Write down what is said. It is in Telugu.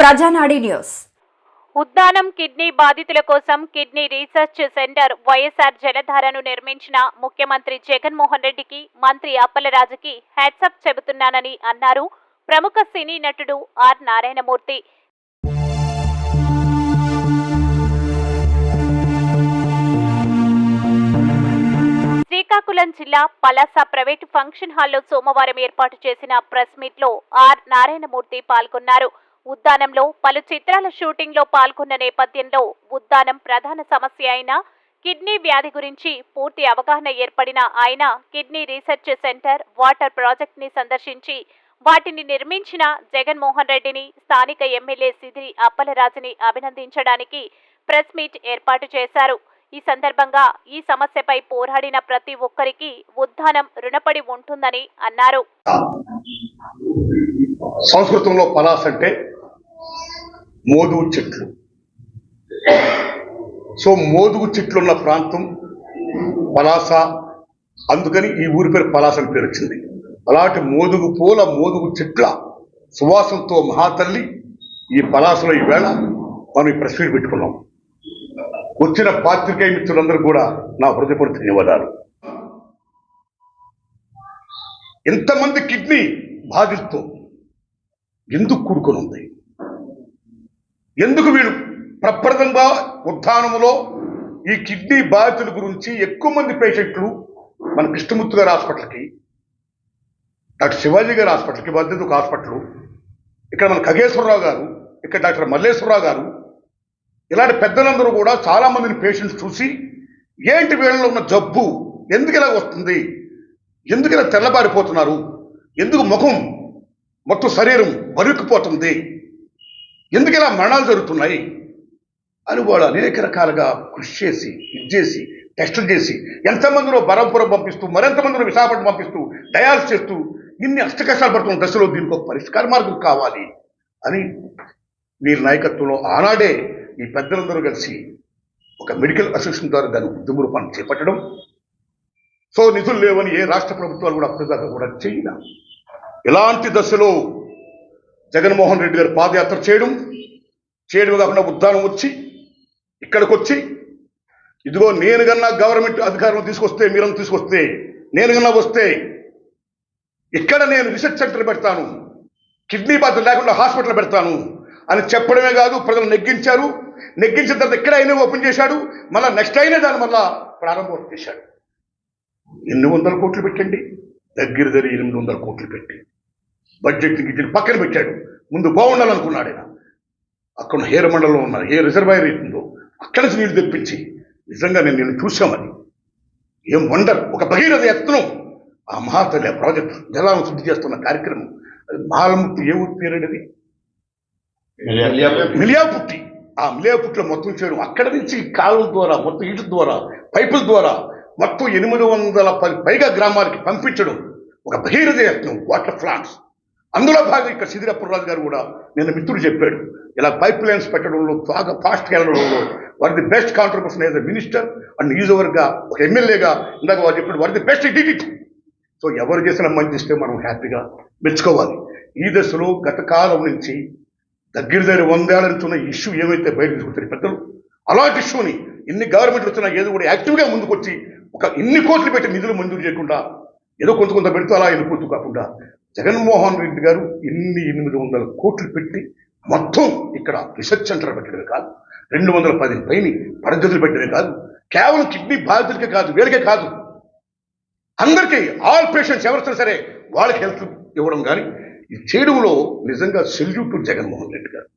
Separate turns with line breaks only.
ప్రజానాడి న్యూస్.
ఉద్దానం కిడ్నీ బాధితుల కోసం కిడ్నీ రీసెర్చ్ సెంటర్ వైఎస్ఆర్ జలధారను నిర్మించిన ముఖ్యమంత్రి జగన్మోహన్ రెడ్డికి మంత్రి అప్పలరాజుకి హ్యాట్సాప్ చెబుతున్నానని అన్నారు ప్రముఖ సినీ నటుడు ఆర్ నారాయణమూర్తి. శ్రీకాకుళం జిల్లా పలాస ప్రైవేటు ఫంక్షన్ హాల్లో సోమవారం ఏర్పాటు చేసిన ప్రెస్ మీట్ లో ఆర్ నారాయణమూర్తి పాల్గొన్నారు. ఉద్దానంలో పలు చిత్రాల షూటింగ్ లో పాల్గొన్న నేపథ్యంలో ఉద్దానం ప్రధాన సమస్య అయిన కిడ్నీ వ్యాధి గురించి పూర్తి అవగాహన ఏర్పడిన ఆయన kidney research centre, water project ని సందర్శించి వాటిని నిర్మించిన జగన్మోహన్ రెడ్డిని, స్థానిక ఎమ్మెల్యే సిదిరి అప్పలరాజుని అభినందించడానికి ప్రెస్ మీట్ ఏర్పాటు చేశారు. ఈ సందర్భంగా ఈ సమస్యపై పోరాడిన ప్రతి ఒక్కరికి ఉద్దానం రుణపడి ఉంటుందని అన్నారు.
సంస్కృతంలో పలాస అంటే మోదుగు చెట్లు. సో మోదుగు చెట్లున్న ప్రాంతం పలాస, అందుకని ఈ ఊరి పేరు పలాస అని పేరు వచ్చింది. అలాంటి మోదుగు పూల, మోదుగు చెట్ల సువాసంతో మహాతల్లి ఈ పలాసలో ఈవేళ మనం ఈ ప్రెస్ మీట్ పెట్టుకున్నాం. వచ్చిన పాత్రికేయ మిత్రులందరూ కూడా నా హృదయపూర్వక ధన్యవాదాలు. ఎంతమంది కిడ్నీ బాధితులతో ఎందుకు కూడుకొని ఉంది? ఎందుకు వీళ్ళు ప్రప్రదంగా ఉద్దానంలో ఈ కిడ్నీ బాధితుల గురించి ఎక్కువ మంది పేషెంట్లు మన కృష్ణమూర్తి గారి హాస్పిటల్కి, డాక్టర్ శివాజీ గారి హాస్పిటల్కి, బాధ్యత ఒక హాస్పిటల్, ఇక్కడ మన ఖగేశ్వరరావు గారు, ఇక్కడ డాక్టర్ మల్లేశ్వరరావు గారు, ఇలాంటి పెద్దలందరూ కూడా చాలా మందిని పేషెంట్స్ చూసి ఏంటి వీళ్ళలో ఉన్న జబ్బు, ఎందుకు ఇలా వస్తుంది, ఎందుకు ఇలా తెల్లబారిపోతున్నారు, ఎందుకు ముఖం మొత్తం శరీరం బరుక్కుపోతుంది, ఎందుకు ఇలా మరణాలు జరుగుతున్నాయి అని వాళ్ళు అనేక రకాలుగా కృషి చేసి చేసి టెస్టులు చేసి ఎంతమందిలో బరంపురం పంపిస్తూ, మరెంతమందిలో విశాఖపట్నం పంపిస్తూ, డయాలసిస్ చేస్తూ ఇన్ని అష్టకష్టాలు పడుతున్న దశలో దీనికి ఒక పరిష్కార మార్గం కావాలి అని వీరి నాయకత్వంలో ఆనాడే ఈ పెద్దలందరూ కలిసి ఒక మెడికల్ అసోసియేషన్ ద్వారా దాని ఉద్యమ రూపాన్ని చేపట్టడం. సో నిధులు లేవని ఏ రాష్ట్ర ప్రభుత్వాలు కూడా అప్పటిదాకా కూడా చేయడం. ఇలాంటి దశలో జగన్మోహన్ రెడ్డి గారు పాదయాత్ర చేయడమే కాకుండా ఉద్దానం వచ్చి ఇక్కడికి వచ్చి ఇదిగో నేను కన్నా గవర్నమెంట్ అధికారులను తీసుకొస్తే, మీరంతా తీసుకొస్తే, నేను కన్నా వస్తే ఇక్కడ నేను రీసెర్చ్ సెంటర్ పెడతాను, కిడ్నీ బాధ లేకుండా హాస్పిటల్ పెడతాను అని చెప్పడమే కాదు, ప్రజలు నెగ్గించారు. నెగ్గించిన తర్వాత ఎక్కడ అయినా ఓపెన్ చేశాడు, మళ్ళీ నెక్స్ట్ అయినా దాన్ని మళ్ళా ప్రారంభం చేశాడు. ఎన్ని వందల కోట్లు పెట్టండి, దగ్గర 800 కోట్లు పెట్టి బడ్జెట్ గిడ్జెట్ పక్కన పెట్టాడు. ముందు బాగుండాలనుకున్నాడు ఆయన. అక్కడ హేర మండలంలో ఉన్న ఏ రిజర్వాయర్ ఉందో అక్కడి నుంచి నీళ్లు తెప్పించి నిజంగా నేను చూసామని ఏం వండర్, ఒక భగీరథ యత్నం. ఆ మహాతల్లి ఆ ప్రాజెక్టు జలాలను శుద్ధి చేస్తున్న కార్యక్రమం అది మహాలముక్తి ఏ ఊరి పేరేది మిలియాపుట్టి. ఆ మిలియాపుట్టిలో మొత్తం చేయడం, అక్కడి నుంచి కాలువల ద్వారా, మొత్తం ఇటు ద్వారా, పైపుల ద్వారా మొత్తం 810 పైగా గ్రామాలకి పంపించడం ఒక భగీరథ యత్నం, వాటర్ ప్లాంట్స్. అందులో భాగంగా ఇక్కడ సిదిరి అప్పలరాజు గారు కూడా నిన్న మిత్రుడు చెప్పాడు, ఇలా పైప్ లైన్స్ పెట్టడంలో బాగా ఫాస్ట్గా వెళ్ళడంలో వారి the best contribution as a minister and యూజవర్గా, ఒక ఎమ్మెల్యేగా ఇందాక వారు చెప్పాడు వారి the best did it. So ఎవరు చేసిన మంచి ఇస్తే మనం హ్యాపీగా మెచ్చుకోవాలి. ఈ దశలో గత కాలం నుంచి దగ్గర 100 ఏళ్ల నుంచి ఉన్న ఇష్యూ ఏమైతే బయట తీసుకొచ్చారు పెద్దలు, అలాంటి ఇష్యూని ఇన్ని గవర్నమెంట్లు వచ్చినా ఏదో కూడా యాక్టివ్గా ముందుకు వచ్చి ఒక ఇన్ని కోట్లు పెట్టి నిధులు మంజూరు చేయకుండా ఏదో కొంత పెడుతూ అలా వెళ్ళిపోతూ కాకుండా జగన్మోహన్ రెడ్డి గారు 800 కోట్లు పెట్టి మొత్తం ఇక్కడ రీసెర్చ్ సెంటర్ పెట్టడమే కాదు, 210 పైన పడగదులు పెట్టడమే కాదు, కేవలం కిడ్నీ బాధితులకే కాదు, వీళ్ళకే కాదు, అందరికీ ఆల్ పేషెంట్స్ ఎవరితో సరే వాళ్ళకి హెల్త్ ఇవ్వడం కానీ ఈ చేయడంలో నిజంగా సెల్యూట్ టు జగన్మోహన్ రెడ్డి గారు.